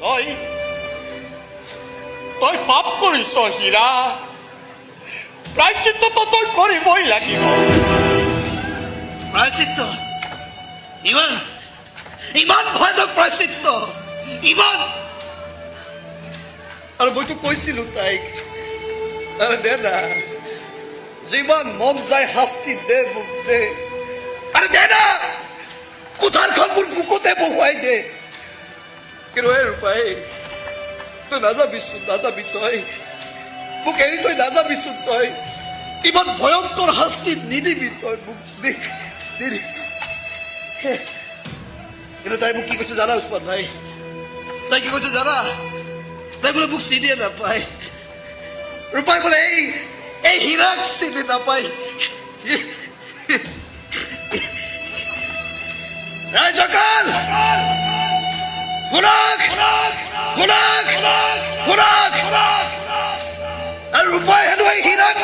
তই তই পাপ কৰিছ হীৰা, প্ৰায়শ্চিত্তটো তই কৰিবই লাগিব। প্ৰায়শ্চিত্ত? ইমান ইমান ভয়ানক প্ৰায়শ্চিত্ত, ইমান? আৰু মইতো কৈছিলো তাইক, আৰে দে না, যিমান মন যায় শাস্তি দে, মোক দে, আৰে দে না, কোঠাৰখন মোৰ বুকুতে বহুৱাই দে। কিন্তু এই ৰূপাই, তই নাযাবিচোন, নাযাবি তই, মোক এৰি তই নাযাবিচোন, তই ইমান ভয়ংকৰ শাস্তি নিদিবি তই মোক, নিদিবি। কিন্তু তাই মোক কি কৈছে জানা উছমান ভাই? তাই কি কৈছে জানা? তাই বোলে মোক চিনিয়ে নাপায়। ৰূপাই বোলে এই হীৰাক চিনি নাপায়। ৰাইজকাল শুনক, শুনক, শুনক, আৰু ৰূপাই হেনো এই হীৰাক